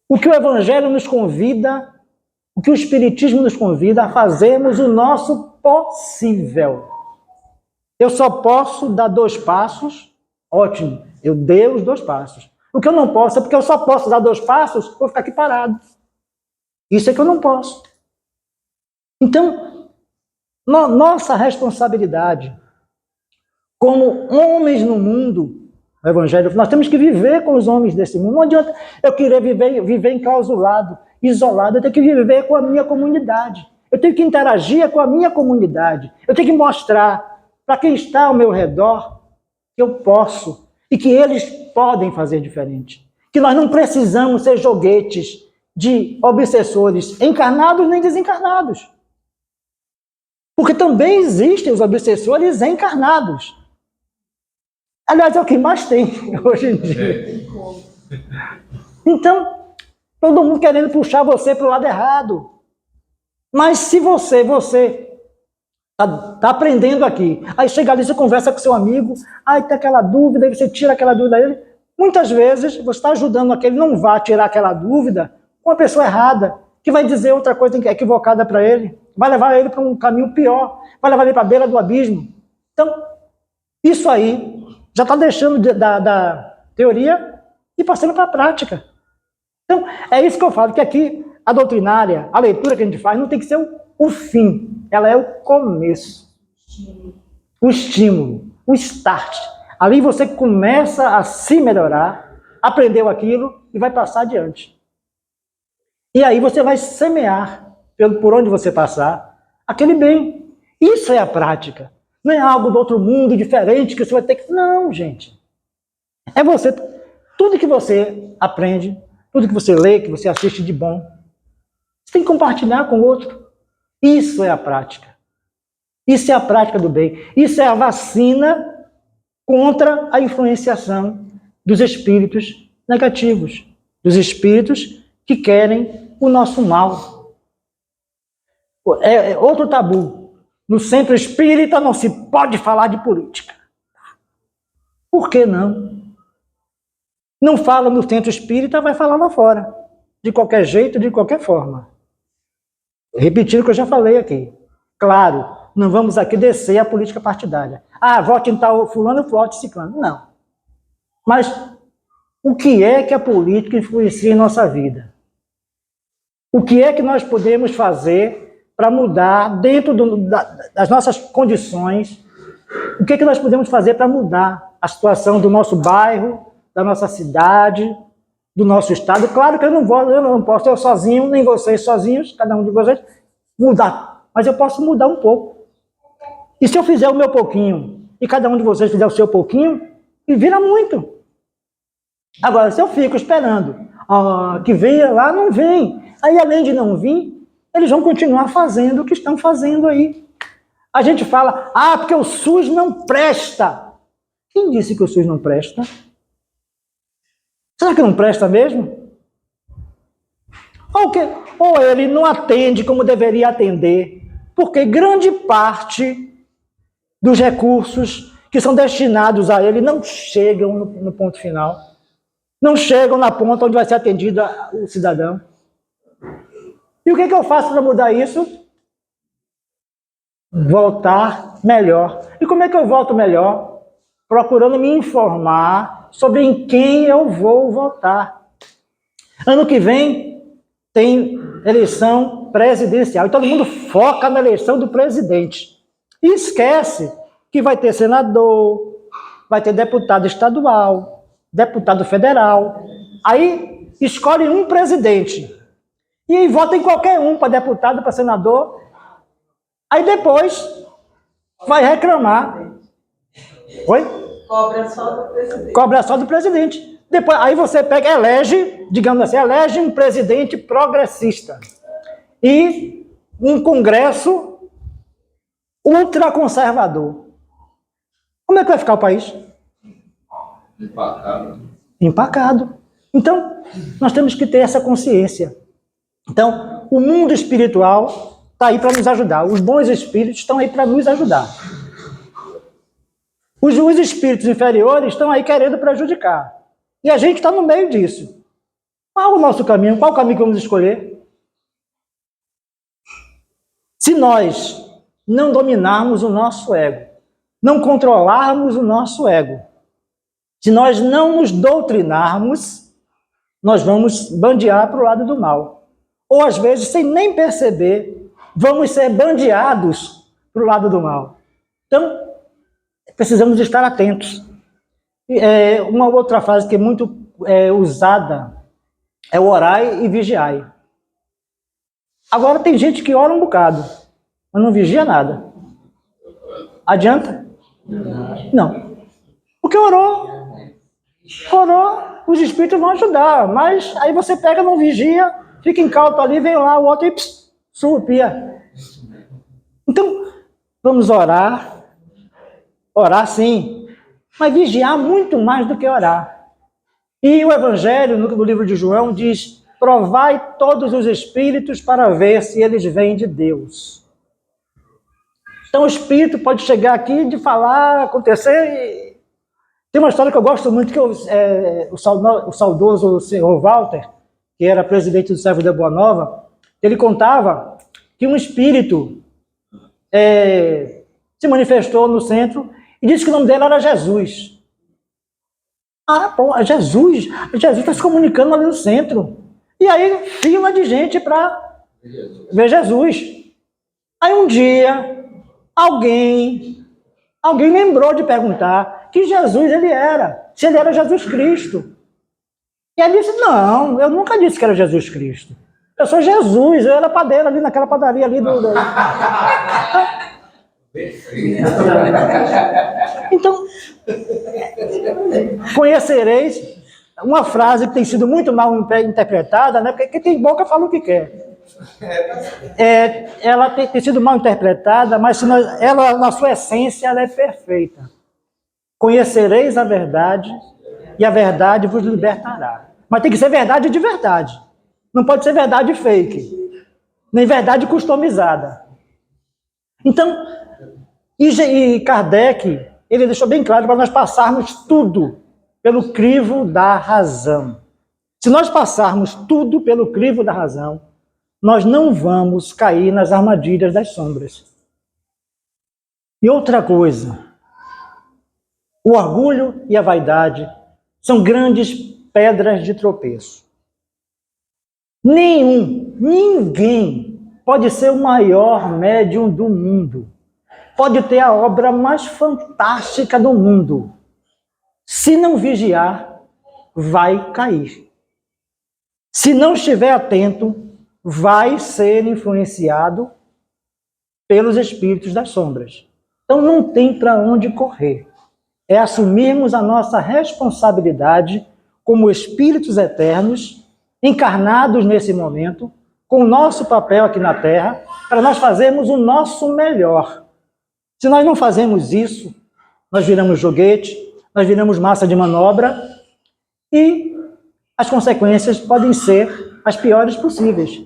O que o Evangelho nos convida, o que o Espiritismo nos convida a fazermos o nosso possível. Eu só posso dar 2 passos, ótimo, eu dei os 2 passos. O que eu não posso é porque eu só posso dar 2 passos, vou ficar aqui parado. Isso é que eu não posso. Então, nossa responsabilidade como homens no mundo, o Evangelho, nós temos que viver com os homens desse mundo. Não adianta eu querer viver enclausulado, isolado, eu tenho que viver com a minha comunidade. Eu tenho que interagir com a minha comunidade. Eu tenho que mostrar para quem está ao meu redor que eu posso e que eles podem fazer diferente. Que nós não precisamos ser joguetes de obsessores encarnados nem desencarnados. Porque também existem os obsessores encarnados. Aliás, é o que mais tem hoje em dia. Então, todo mundo querendo puxar você para o lado errado. Mas se você tá aprendendo aqui, aí chega ali, você conversa com seu amigo, aí tem aquela dúvida, aí você tira aquela dúvida dele, muitas vezes você está ajudando a que ele não vá tirar aquela dúvida com a pessoa errada, que vai dizer outra coisa equivocada para ele, vai levar ele para um caminho pior, vai levar ele para a beira do abismo. Então, isso aí já está deixando da teoria e passando para a prática. Então, é isso que eu falo, que aqui a doutrinária, a leitura que a gente faz, não tem que ser o fim, ela é o começo, o estímulo, o start. Ali você começa a se melhorar, aprendeu aquilo e vai passar adiante. E aí você vai semear, por onde você passar, aquele bem. Isso é a prática. Não é algo do outro mundo diferente que você vai ter que... Não, gente. É você... Tudo que você aprende, tudo que você lê, que você assiste de bom, você tem que compartilhar com o outro. Isso é a prática. Isso é a prática do bem. Isso é a vacina contra a influenciação dos espíritos negativos, dos espíritos que querem o nosso mal. É outro tabu. No centro espírita não se pode falar de política. Por que não? Não fala no centro espírita, vai falar lá fora. De qualquer jeito, de qualquer forma. Repetindo o que eu já falei aqui. Claro, não vamos aqui descer a política partidária. Ah, vote em tal fulano, vote ciclano. Não. Mas o que é que a política influencia em nossa vida? O que é que nós podemos fazer para mudar dentro das nossas condições? O que é que nós podemos fazer para mudar a situação do nosso bairro, da nossa cidade, do nosso estado? Claro que eu não posso eu sozinho, nem vocês sozinhos, cada um de vocês, mudar. Mas eu posso mudar um pouco. E se eu fizer o meu pouquinho, e cada um de vocês fizer o seu pouquinho, e vira muito. Agora, se eu fico esperando que venha lá, não vem. Aí, além de não vir, eles vão continuar fazendo o que estão fazendo aí. A gente fala, porque o SUS não presta. Quem disse que o SUS não presta? Será que não presta mesmo? Ou ele não atende como deveria atender, porque grande parte dos recursos que são destinados a ele não chegam no ponto final, não chegam na ponta onde vai ser atendido o cidadão. E o que eu faço para mudar isso? Voltar melhor. E como é que eu volto melhor? Procurando me informar sobre em quem eu vou votar. Ano que vem tem eleição presidencial e todo mundo foca na eleição do presidente. E esquece que vai ter senador, vai ter deputado estadual, deputado federal. Aí escolhe um presidente. E aí vota em qualquer um para deputado, para senador. Aí depois vai reclamar. Oi? Cobra só do presidente. Cobra só do presidente. Depois, aí você pega, elege, digamos assim, elege um presidente progressista. E um congresso ultraconservador. Como é que vai ficar o país? Empacado. Empacado. Então, nós temos que ter essa consciência. Então, o mundo espiritual está aí para nos ajudar. Os bons espíritos estão aí para nos ajudar. Os espíritos inferiores estão aí querendo prejudicar. E a gente está no meio disso. Qual o nosso caminho? Qual o caminho que vamos escolher? Se nós não dominarmos o nosso ego, não controlarmos o nosso ego, se nós não nos doutrinarmos, nós vamos bandear para o lado do mal. Ou, às vezes, sem nem perceber, vamos ser bandeados para o lado do mal. Então, precisamos estar atentos. Uma outra frase que é muito usada é o orai e vigiai. Agora, tem gente que ora um bocado, mas não vigia nada. Adianta? Não. Porque orou, os espíritos vão ajudar, mas aí você pega, não vigia, fica incauto ali, vem lá o outro e surrupia. Então, vamos orar sim, mas vigiar muito mais do que orar. E o Evangelho, no livro de João, diz provai todos os espíritos para ver se eles vêm de Deus. Então o espírito pode chegar aqui de falar, acontecer. Tem uma história que eu gosto muito, que o saudoso senhor Walter, que era presidente do Servo da Boa Nova, ele contava que um espírito se manifestou no centro e disse que o nome dele era Jesus. Ah, pô, Jesus está se comunicando ali no centro. E aí, fila de gente para ver Jesus. Aí um dia, alguém lembrou de perguntar que Jesus ele era, se ele era Jesus Cristo. E ele disse, não, eu nunca disse que era Jesus Cristo. Eu sou Jesus, eu era padeiro ali naquela padaria ali do... Então, conhecereis, uma frase que tem sido muito mal interpretada, né? Porque quem tem boca fala o que quer. Ela tem sido mal interpretada, mas ela, na sua essência, ela é perfeita. Conhecereis a verdade e a verdade vos libertará. Mas tem que ser verdade de verdade. Não pode ser verdade fake, nem verdade customizada. Então, e Kardec, ele deixou bem claro para nós passarmos tudo pelo crivo da razão. Se nós passarmos tudo pelo crivo da razão, nós não vamos cair nas armadilhas das sombras. E outra coisa, o orgulho e a vaidade são grandes pedras de tropeço. Ninguém pode ser o maior médium do mundo, pode ter a obra mais fantástica do mundo. Se não vigiar, vai cair. Se não estiver atento, vai ser influenciado pelos espíritos das sombras. Então não tem para onde correr. É assumirmos a nossa responsabilidade como espíritos eternos, encarnados nesse momento, com o nosso papel aqui na Terra, para nós fazermos o nosso melhor. Se nós não fazemos isso, nós viramos joguete, nós viramos massa de manobra e as consequências podem ser as piores possíveis.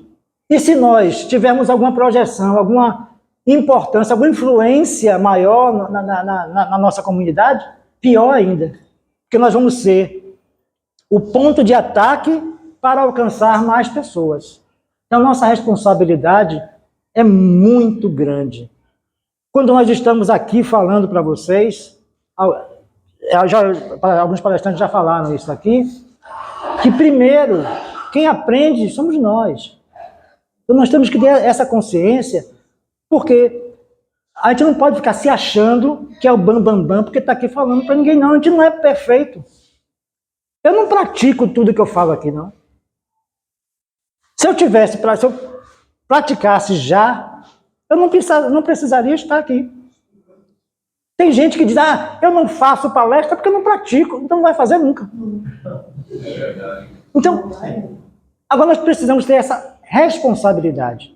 E se nós tivermos alguma projeção, alguma importância, alguma influência maior na nossa comunidade, pior ainda, porque nós vamos ser o ponto de ataque para alcançar mais pessoas. Então, nossa responsabilidade é muito grande. Quando nós estamos aqui falando para vocês, alguns palestrantes já falaram isso aqui, que primeiro, quem aprende somos nós. Então, nós temos que ter essa consciência, porque a gente não pode ficar se achando que é o bam, porque está aqui falando para ninguém, não. A gente não é perfeito. Eu não pratico tudo que eu falo aqui, não. Se eu praticasse já, eu não precisaria estar aqui. Tem gente que diz, eu não faço palestra porque eu não pratico, então não vai fazer nunca. Então, agora nós precisamos ter essa responsabilidade.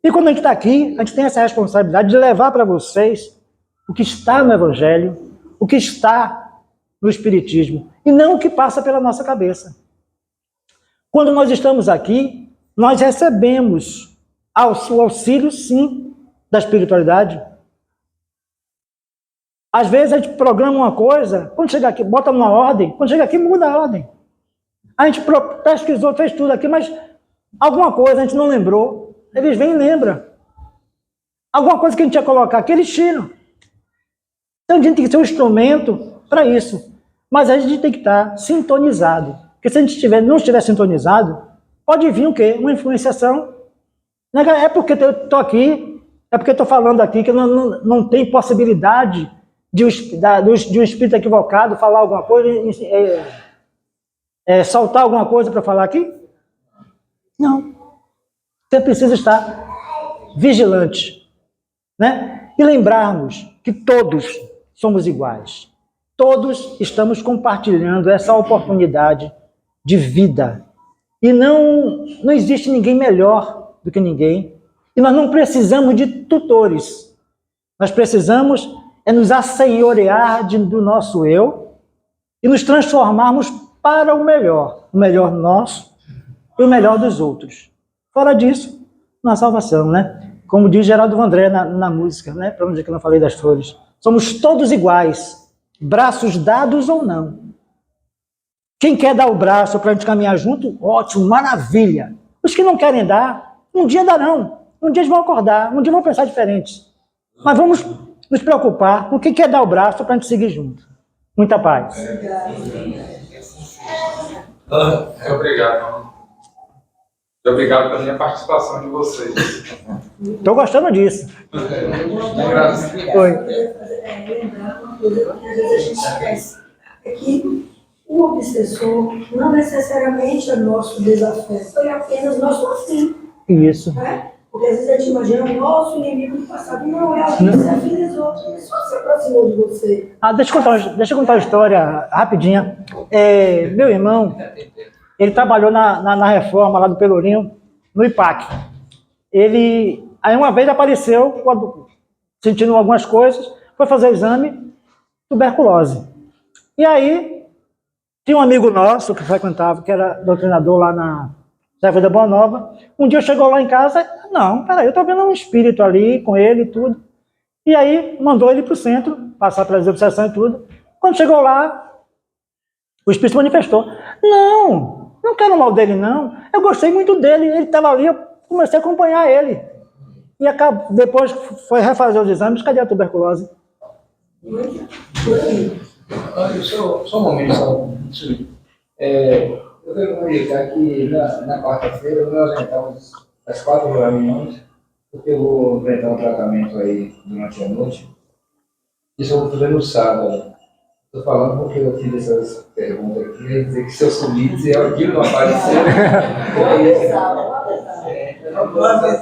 E quando a gente está aqui, a gente tem essa responsabilidade de levar para vocês o que está no Evangelho, o que está no Espiritismo, e não o que passa pela nossa cabeça. Quando nós estamos aqui, nós recebemos o auxílio, sim, da espiritualidade. Às vezes a gente programa uma coisa, quando chega aqui, bota numa ordem, quando chega aqui, muda a ordem. A gente pesquisou, fez tudo aqui, mas alguma coisa a gente não lembrou. Eles vêm e lembram. Alguma coisa que a gente ia colocar aqui, eles tiram. Então a gente tem que ser um instrumento para isso. Mas a gente tem que estar sintonizado. Porque se a gente não estiver sintonizado, pode vir o quê? Uma influenciação. É porque eu estou aqui, é porque eu estou falando aqui que não tem possibilidade de um espírito equivocado falar alguma coisa, soltar alguma coisa para falar aqui? Não. Você precisa estar vigilante, né? E lembrarmos que todos somos iguais. Todos estamos compartilhando essa oportunidade de vida. E não existe ninguém melhor do que ninguém. E nós não precisamos de tutores. Nós precisamos nos assenhorear do nosso eu e nos transformarmos para o melhor nosso e o melhor dos outros. Fora disso, não há salvação, né? Como diz Geraldo Vandré na música, né? Para não dizer que eu não falei das flores. Somos todos iguais, braços dados ou não. Quem quer dar o braço para a gente caminhar junto, ótimo, maravilha. Os que não querem dar, um dia darão. Um dia eles vão acordar, um dia vão pensar diferente. Mas vamos nos preocupar com quem quer dar o braço para a gente seguir junto. Muita paz. Muito obrigado. Muito obrigado pela minha participação de vocês. Estou gostando disso. Oi. Lembrar uma coisa que às vezes a gente esquece. É que o obsessor não necessariamente é nosso desafeto, é apenas nosso afim. Isso. Né? Porque às vezes a gente imagina o nosso inimigo do passado. Não, é alguém que se afinizou, que só se aproximou de você. Deixa eu contar uma história rapidinha. Meu irmão, ele trabalhou na reforma lá do Pelourinho, no IPAC. Aí uma vez apareceu, sentindo algumas coisas, foi fazer o exame, tuberculose. E aí, tinha um amigo nosso que frequentava, que era doutrinador lá na Serva da Boa Nova. Um dia chegou lá em casa, não, peraí, eu estou vendo um espírito ali com ele e tudo. E aí, mandou ele para o centro, passar pelas obsessões e tudo. Quando chegou lá, o espírito se manifestou. Não quero mal dele, não. Eu gostei muito dele, ele estava ali, eu comecei a acompanhar ele. E depois foi refazer os exames, cadê a tuberculose? Só um momento, eu quero comunicar que na quarta-feira nós entramos às 4h, porque eu vou enfrentar um tratamento aí durante a noite. Isso eu vou fazer no sábado. Estou falando porque eu fiz essas perguntas aqui, quer dizer que se eu sumir, dizer aquilo não apareceu. Porque na verdade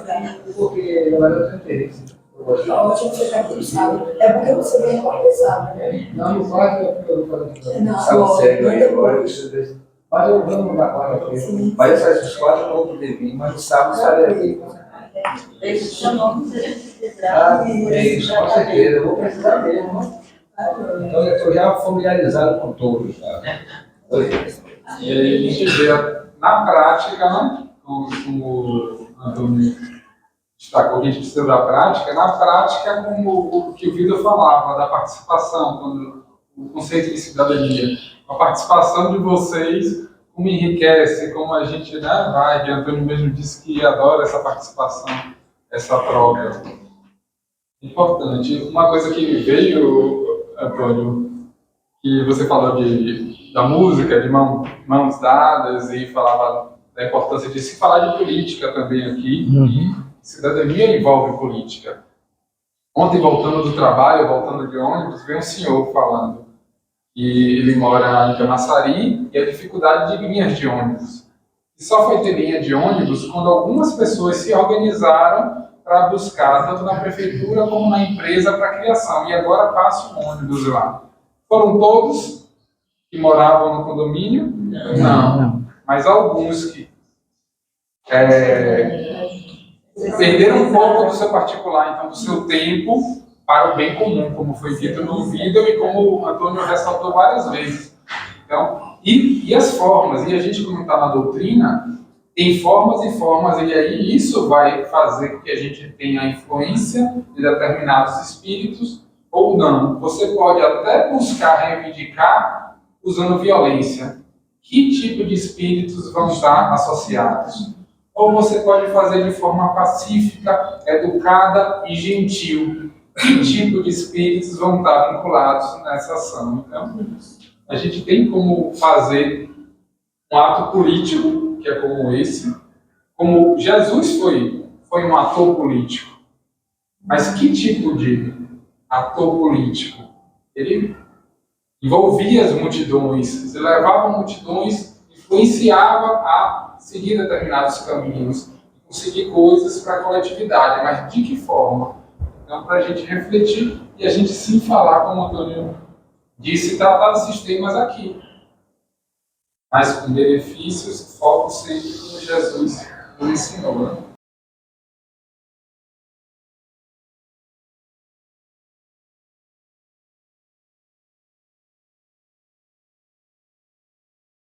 eu tenho interesse. Ótimo, você está aqui no sábado. É porque você vem conversar, né? Não, no quarto eu vou fazer Não, sábado sério aí agora. depois. Mas eu vou na quarta-feira. Mas essas 4 eu não vou poder vir, mas no sábado estarei aqui. Deixa o seu nome ser Isso, com certeza, eu vou precisar mesmo. Então eu estou já familiarizado com todos. Tá? E aí a gente vê na prática, né? Como o Antônio destacou que a gente precisa da prática, na prática, como o que o Vida falava, da participação, quando o conceito de cidadania, a participação de vocês, como enriquece, como a gente, né, vai, e Antônio mesmo disse que adora essa participação, essa troca. Importante. Uma coisa que me veio, Antônio, que você falou da música, de mãos dadas, e falava da importância de se falar de política também aqui. Cidadania envolve política. Ontem, voltando do trabalho, voltando de ônibus, veio um senhor falando que ele mora em Camaçari e a dificuldade de linhas de ônibus. E só foi ter linha de ônibus quando algumas pessoas se organizaram para buscar, tanto na prefeitura como na empresa, para a criação. E agora passa um ônibus lá. Foram todos que moravam no condomínio? Não. Mas alguns que perderam um pouco do seu particular, então do seu tempo, para o bem comum, como foi dito no vídeo e como o Antônio ressaltou várias vezes. Então, e as formas, e a gente, como está na doutrina, tem formas e formas, e aí isso vai fazer com que a gente tenha a influência de determinados espíritos ou não. Você pode até buscar reivindicar usando violência. Que tipo de espíritos vão estar associados? Ou você pode fazer de forma pacífica, educada e gentil. Que tipo de espíritos vão estar vinculados nessa ação? Então, a gente tem como fazer um ato político, que é como esse, como Jesus foi um ator político. Mas que tipo de ator político? Ele envolvia as multidões, ele levava multidões, influenciava a seguir determinados caminhos, conseguir coisas para a coletividade, mas de que forma? Então, para a gente refletir e a gente sim falar, como o Antônio disse, tratar dos sistemas aqui. Mas com benefícios, foco sempre como Jesus nos ensinou.